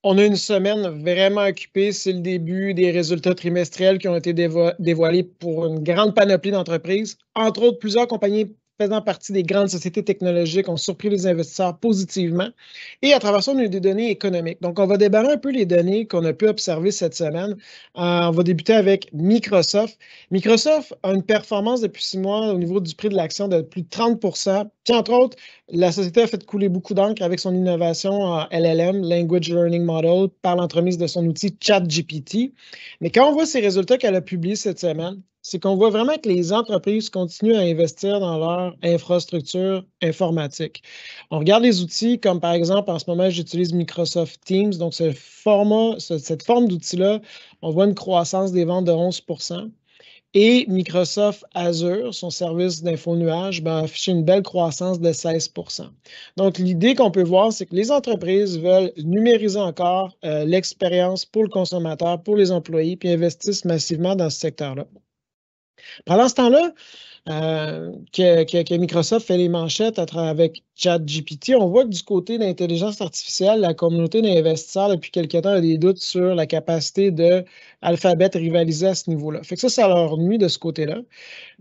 On a une semaine vraiment occupée. C'est le début des résultats trimestriels qui ont été dévoilés pour une grande panoplie d'entreprises. Entre autres, plusieurs compagnies faisant partie des grandes sociétés technologiques ont surpris les investisseurs positivement. Et à travers ça, on a eu des données économiques. Donc, on va débarrer un peu les données qu'on a pu observer cette semaine. On va débuter avec Microsoft. Microsoft a une performance depuis 6 mois au niveau du prix de l'action de plus de 30 %. Puis, entre autres, la société a fait couler beaucoup d'encre avec son innovation en LLM, Language Learning Model, par l'entremise de son outil ChatGPT. Mais quand on voit ces résultats qu'elle a publiés cette semaine, c'est qu'on voit vraiment que les entreprises continuent à investir dans leur infrastructure informatique. On regarde les outils comme par exemple, en ce moment, j'utilise Microsoft Teams. Donc, cette forme d'outil-là, on voit une croissance des ventes de 11 %. Et Microsoft Azure, son service d'info-nuage, a affiché une belle croissance de 16 %. Donc, l'idée qu'on peut voir, c'est que les entreprises veulent numériser encore l'expérience pour le consommateur, pour les employés, puis investissent massivement dans ce secteur-là. Pendant ce temps-là, que Microsoft fait les manchettes avec ChatGPT, on voit que du côté de l'intelligence artificielle, la communauté d'investisseurs, depuis quelque temps, a des doutes sur la capacité de Alphabet rivaliser à ce niveau-là. Fait que ça leur nuit de ce côté-là.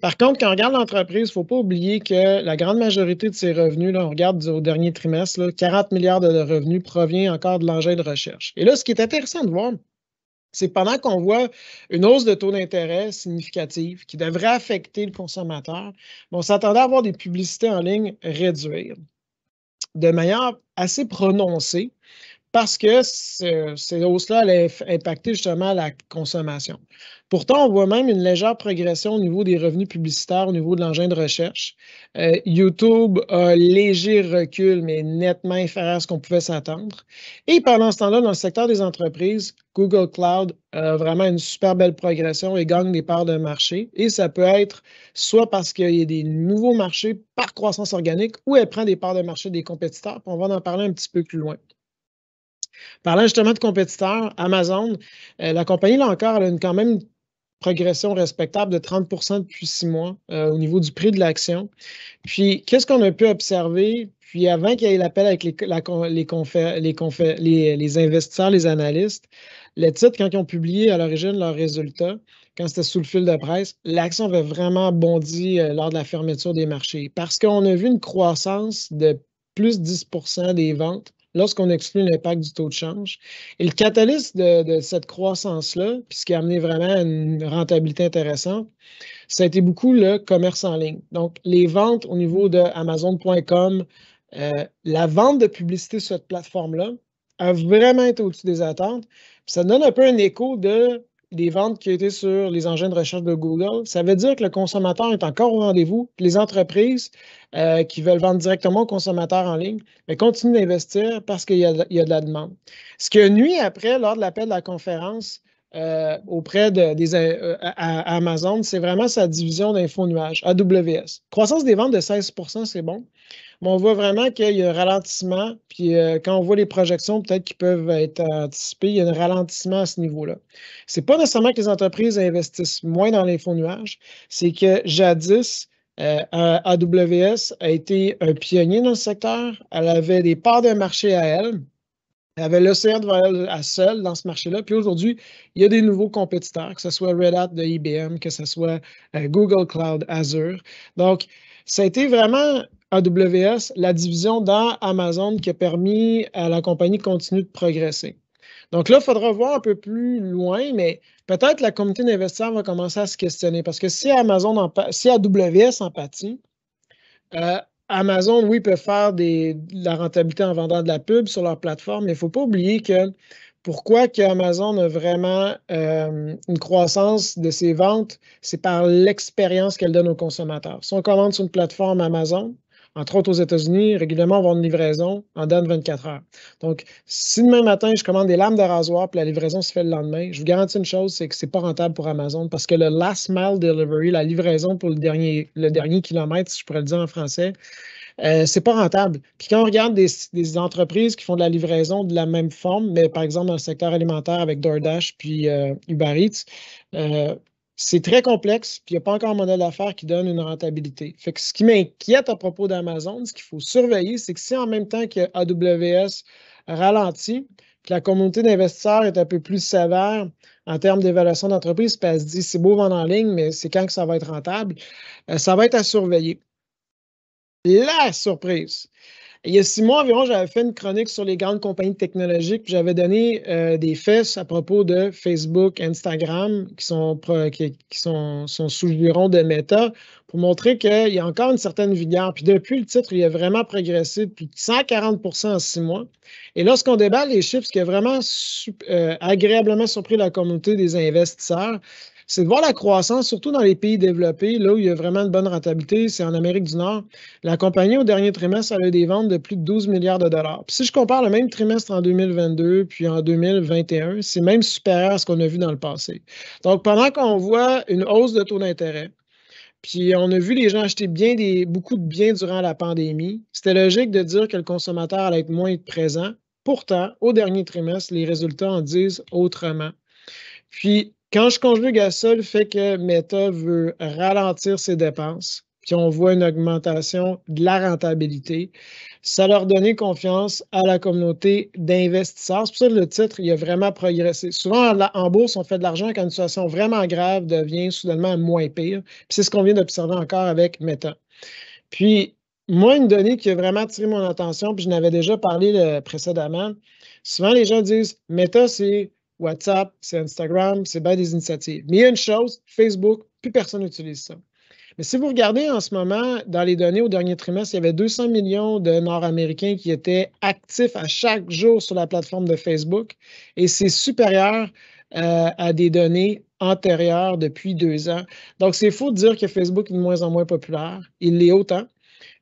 Par contre, quand on regarde l'entreprise, il ne faut pas oublier que la grande majorité de ses revenus, là, on regarde au dernier trimestre, là, 40 milliards de revenus provient encore de l'engin de recherche. Et là, ce qui est intéressant de voir, c'est que pendant qu'on voit une hausse de taux d'intérêt significative qui devrait affecter le consommateur, on s'attendait à avoir des publicités en ligne réduire de manière assez prononcée parce que ces hausses-là allaient impacter justement la consommation. Pourtant, on voit même une légère progression au niveau des revenus publicitaires, au niveau de l'engin de recherche. YouTube a un léger recul, mais nettement inférieur à ce qu'on pouvait s'attendre. Et pendant ce temps-là, dans le secteur des entreprises, Google Cloud a vraiment une super belle progression et gagne des parts de marché. Et ça peut être soit parce qu'il y a des nouveaux marchés par croissance organique ou elle prend des parts de marché des compétiteurs. On va en parler un petit peu plus loin. Parlant justement de compétiteurs, Amazon, la compagnie, là encore, elle a quand même une progression respectable de 30 % depuis 6 mois au niveau du prix de l'action. Puis, qu'est-ce qu'on a pu observer? Puis, avant qu'il y ait l'appel avec les investisseurs, les analystes, les titres, quand ils ont publié à l'origine leurs résultats, quand c'était sous le fil de presse, l'action avait vraiment bondi lors de la fermeture des marchés parce qu'on a vu une croissance de plus 10 % des ventes lorsqu'on exclut l'impact du taux de change. Et le catalyste de cette croissance-là, puis ce qui a amené vraiment une rentabilité intéressante, ça a été beaucoup le commerce en ligne. Donc, les ventes au niveau de Amazon.com, la vente de publicité sur cette plateforme-là a vraiment été au-dessus des attentes. Puis ça donne un peu un écho des ventes qui ont été sur les engins de recherche de Google. Ça veut dire que le consommateur est encore au rendez-vous. Les entreprises qui veulent vendre directement aux consommateurs en ligne continuent d'investir parce qu'il y a de la demande. Ce qui a nuit après, lors de l'appel de la conférence, auprès à Amazon, c'est vraiment sa division d'info-nuage, AWS. Croissance des ventes de 16 %, c'est bon. Mais on voit vraiment qu'il y a un ralentissement. Puis quand on voit les projections, peut-être qui peuvent être anticipées, il y a un ralentissement à ce niveau-là. Ce n'est pas nécessairement que les entreprises investissent moins dans l'info-nuage, c'est que jadis, AWS a été un pionnier dans le secteur. Elle avait des parts de marché à elle. Elle avait l'océan devant elle à seule dans ce marché-là. Puis aujourd'hui, il y a des nouveaux compétiteurs, que ce soit Red Hat de IBM, que ce soit Google Cloud, Azure. Donc, ça a été vraiment AWS, la division dans Amazon qui a permis à la compagnie de continuer de progresser. Donc là, il faudra voir un peu plus loin, mais peut-être la communauté d'investisseurs va commencer à se questionner parce que si AWS en pâtit, Amazon, oui, peut faire de la rentabilité en vendant de la pub sur leur plateforme, mais il ne faut pas oublier que pourquoi Amazon a vraiment une croissance de ses ventes, c'est par l'expérience qu'elle donne aux consommateurs. Si on commande sur une plateforme Amazon, entre autres aux États-Unis, régulièrement, on va avoir une livraison en dans de 24 heures. Donc, si demain matin, je commande des lames de rasoir puis la livraison se fait le lendemain, je vous garantis une chose, c'est que ce n'est pas rentable pour Amazon parce que le last mile delivery, la livraison pour le dernier kilomètre, si je pourrais le dire en français, c'est pas rentable. Puis quand on regarde des entreprises qui font de la livraison de la même forme, mais par exemple dans le secteur alimentaire avec DoorDash puis Uber Eats, c'est très complexe, puis il n'y a pas encore un modèle d'affaires qui donne une rentabilité. Fait que ce qui m'inquiète à propos d'Amazon, ce qu'il faut surveiller, c'est que si en même temps que AWS ralentit, que la communauté d'investisseurs est un peu plus sévère en termes d'évaluation d'entreprise, puis elle se dit: «C'est beau vendre en ligne, mais c'est quand que ça va être rentable?» Ça va être à surveiller. La surprise! Il y a 6 mois environ, j'avais fait une chronique sur les grandes compagnies technologiques, puis j'avais donné, des faits à propos de Facebook, Instagram, qui sont sont sous le giron de Meta, pour montrer qu'il y a encore une certaine vigueur. Puis depuis, le titre, il a vraiment progressé de plus de 140 en 6 mois. Et lorsqu'on déballe les chiffres, ce qui a vraiment agréablement surpris la communauté des investisseurs, c'est de voir la croissance, surtout dans les pays développés, là où il y a vraiment une bonne rentabilité, c'est en Amérique du Nord. La compagnie, au dernier trimestre, elle a eu des ventes de plus de 12 milliards de dollars. Puis si je compare le même trimestre en 2022 puis en 2021, c'est même supérieur à ce qu'on a vu dans le passé. Donc, pendant qu'on voit une hausse de taux d'intérêt, puis on a vu les gens acheter beaucoup de biens durant la pandémie, c'était logique de dire que le consommateur allait être moins présent. Pourtant, au dernier trimestre, les résultats en disent autrement. Puis, quand je conjugue à ça le fait que Meta veut ralentir ses dépenses, puis on voit une augmentation de la rentabilité, ça leur donné confiance à la communauté d'investisseurs. C'est pour ça que le titre, il a vraiment progressé. Souvent, en bourse, on fait de l'argent quand une situation vraiment grave devient soudainement moins pire. Puis c'est ce qu'on vient d'observer encore avec Meta. Puis, moi, une donnée qui a vraiment attiré mon attention, puis je n'avais déjà parlé précédemment, souvent les gens disent Meta, c'est WhatsApp, c'est Instagram, c'est bien des initiatives. Mais il y a une chose, Facebook, plus personne n'utilise ça. Mais si vous regardez en ce moment, dans les données au dernier trimestre, il y avait 200 millions de Nord-Américains qui étaient actifs à chaque jour sur la plateforme de Facebook et c'est supérieur à des données antérieures depuis 2 ans. Donc, c'est faux de dire que Facebook est de moins en moins populaire. Il l'est autant.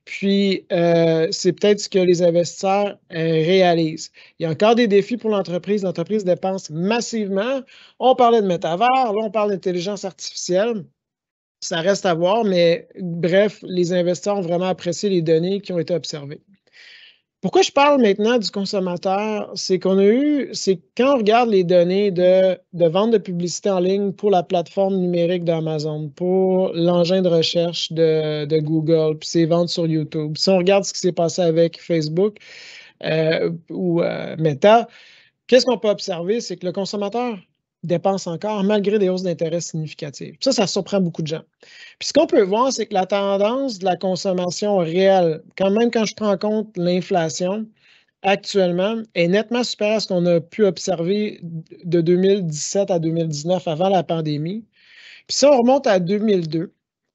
Puis, c'est peut-être ce que les investisseurs réalisent. Il y a encore des défis pour l'entreprise. L'entreprise dépense massivement. On parlait de métavers, là, on parle d'intelligence artificielle. Ça reste à voir, mais bref, les investisseurs ont vraiment apprécié les données qui ont été observées. Pourquoi je parle maintenant du consommateur? C'est quand on regarde les données de vente de publicité en ligne pour la plateforme numérique d'Amazon, pour l'engin de recherche de Google, puis ses ventes sur YouTube. Si on regarde ce qui s'est passé avec Facebook ou Meta, qu'est-ce qu'on peut observer? C'est que le consommateur dépense encore malgré des hausses d'intérêt significatives. Ça surprend beaucoup de gens. Puis ce qu'on peut voir, c'est que la tendance de la consommation réelle, quand même quand je prends en compte l'inflation, actuellement, est nettement supérieure à ce qu'on a pu observer de 2017 à 2019 avant la pandémie. Puis si on remonte à 2002, là,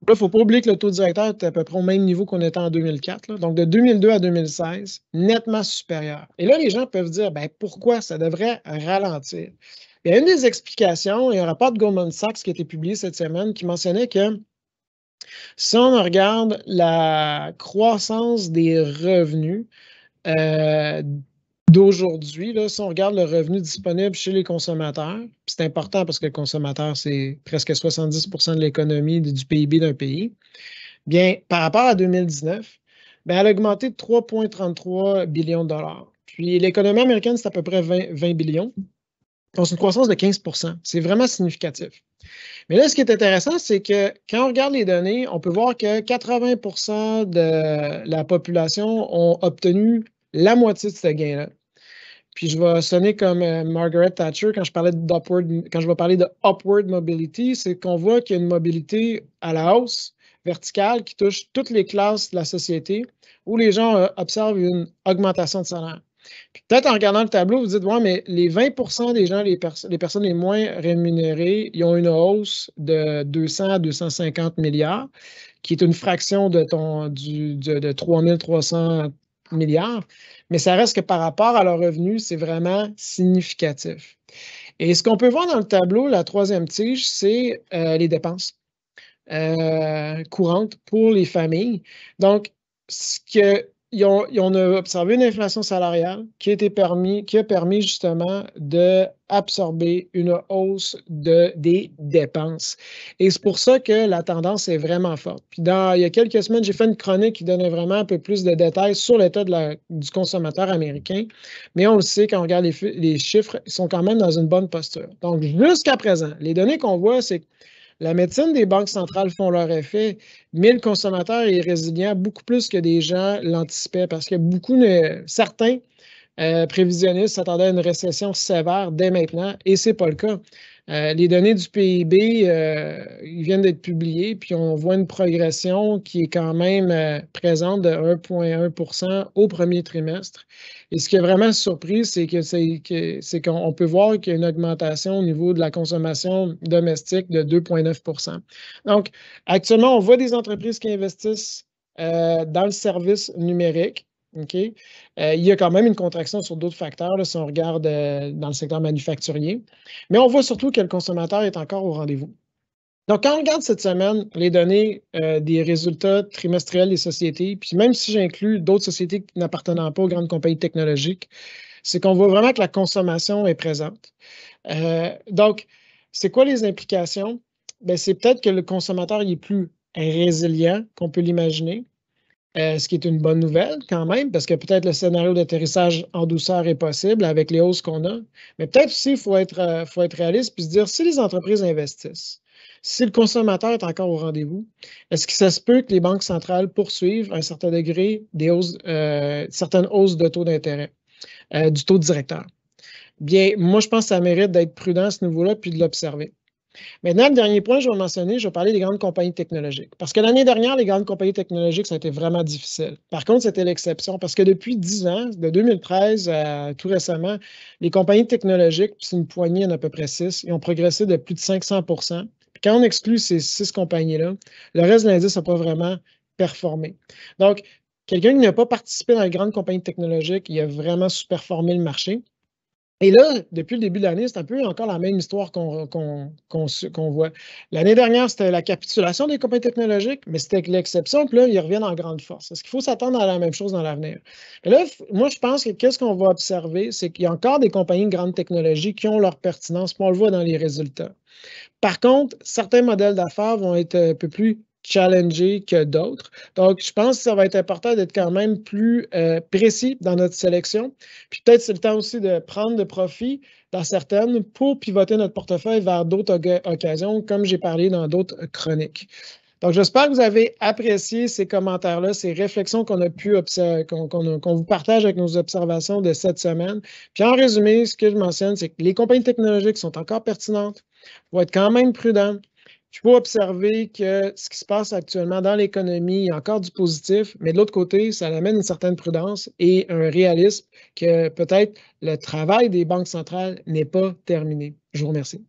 il ne faut pas oublier que le taux directeur était à peu près au même niveau qu'on était en 2004. Là. Donc, de 2002 à 2016, nettement supérieur. Et là, les gens peuvent dire, ben, pourquoi ça devrait ralentir? Il y a une des explications, il y a un rapport de Goldman Sachs qui a été publié cette semaine qui mentionnait que si on regarde la croissance des revenus d'aujourd'hui, si on regarde le revenu disponible chez les consommateurs, puis c'est important parce que le consommateur, c'est presque 70 de l'économie du PIB d'un pays, bien, par rapport à 2019, bien, elle a augmenté de 3,33 billions de dollars. Puis l'économie américaine, c'est à peu près 20 billions. Donc, c'est une croissance de 15 C'est vraiment significatif. Mais là, ce qui est intéressant, c'est que quand on regarde les données, on peut voir que 80 de la population ont obtenu la moitié de ce gain-là. Puis je vais sonner comme Margaret Thatcher quand je vais parler de upward mobility, c'est qu'on voit qu'il y a une mobilité à la hausse verticale qui touche toutes les classes de la société où les gens observent une augmentation de salaire. Puis peut-être en regardant le tableau, vous dites, ouais, mais les 20 des gens, les personnes les moins rémunérées, ils ont une hausse de 200 à 250 milliards, qui est une fraction de 3 300 milliards. Mais ça reste que par rapport à leurs revenus, c'est vraiment significatif. Et ce qu'on peut voir dans le tableau, la troisième tige, c'est les dépenses courantes pour les familles. Donc, on a observé une inflation salariale qui a permis justement d'absorber une hausse des dépenses. Et c'est pour ça que la tendance est vraiment forte. Puis il y a quelques semaines, j'ai fait une chronique qui donnait vraiment un peu plus de détails sur l'état du consommateur américain. Mais on le sait, quand on regarde les chiffres, ils sont quand même dans une bonne posture. Donc, jusqu'à présent, les données qu'on voit, c'est que la médecine des banques centrales font leur effet, mais le consommateur est résilient beaucoup plus que des gens l'anticipaient parce que certains prévisionnistes s'attendaient à une récession sévère dès maintenant et c'est pas le cas. Les données du PIB, ils viennent d'être publiées, puis on voit une progression qui est quand même présente de 1,1 au premier trimestre. Et ce qui a vraiment surpris, c'est qu'on peut voir qu'il y a une augmentation au niveau de la consommation domestique de 2,9 %. Donc, actuellement, on voit des entreprises qui investissent dans le service numérique. OK? Il y a quand même une contraction sur d'autres facteurs, là, si on regarde dans le secteur manufacturier. Mais on voit surtout que le consommateur est encore au rendez-vous. Donc, quand on regarde cette semaine les données des résultats trimestriels des sociétés, puis même si j'inclus d'autres sociétés n'appartenant pas aux grandes compagnies technologiques, c'est qu'on voit vraiment que la consommation est présente. Donc, c'est quoi les implications? Ben, c'est peut-être que le consommateur il est plus résilient qu'on peut l'imaginer. Ce qui est une bonne nouvelle quand même, parce que peut-être le scénario d'atterrissage en douceur est possible avec les hausses qu'on a. Mais peut-être aussi, il faut être réaliste puis se dire si les entreprises investissent, si le consommateur est encore au rendez-vous, est-ce que ça se peut que les banques centrales poursuivent à un certain degré certaines hausses de taux d'intérêt, du taux directeur? Bien, moi, je pense que ça mérite d'être prudent à ce niveau-là puis de l'observer. Maintenant, le dernier point que je vais mentionner, je vais parler des grandes compagnies technologiques. Parce que l'année dernière, les grandes compagnies technologiques, ça a été vraiment difficile. Par contre, c'était l'exception parce que depuis 10 ans, de 2013 à tout récemment, les compagnies technologiques, puis c'est une poignée, il y en a à peu près 6, ils ont progressé de plus de 500 Puis quand on exclut ces 6 compagnies-là, le reste de l'indice n'a pas vraiment performé. Donc, quelqu'un qui n'a pas participé dans les grandes compagnies technologiques, il a vraiment sous-performé le marché. Et là, depuis le début de l'année, c'est un peu encore la même histoire qu'on voit. L'année dernière, c'était la capitulation des compagnies technologiques, mais c'était l'exception, puis là, ils reviennent en grande force. Est-ce qu'il faut s'attendre à la même chose dans l'avenir? Et là, moi, je pense que qu'est-ce qu'on va observer, c'est qu'il y a encore des compagnies de grande technologie qui ont leur pertinence, puis on le voit dans les résultats. Par contre, certains modèles d'affaires vont être un peu plus challengés que d'autres. Donc, je pense que ça va être important d'être quand même plus précis dans notre sélection. Puis peut-être c'est le temps aussi de prendre de profit dans certaines pour pivoter notre portefeuille vers d'autres occasions, comme j'ai parlé dans d'autres chroniques. Donc, j'espère que vous avez apprécié ces commentaires-là, ces réflexions qu'on a pu qu'on vous partage avec nos observations de cette semaine. Puis en résumé, ce que je mentionne, c'est que les compagnies technologiques sont encore pertinentes. Il faut être quand même prudent. Il faut observer que ce qui se passe actuellement dans l'économie, il y a encore du positif, mais de l'autre côté, ça amène une certaine prudence et un réalisme que peut-être le travail des banques centrales n'est pas terminé. Je vous remercie.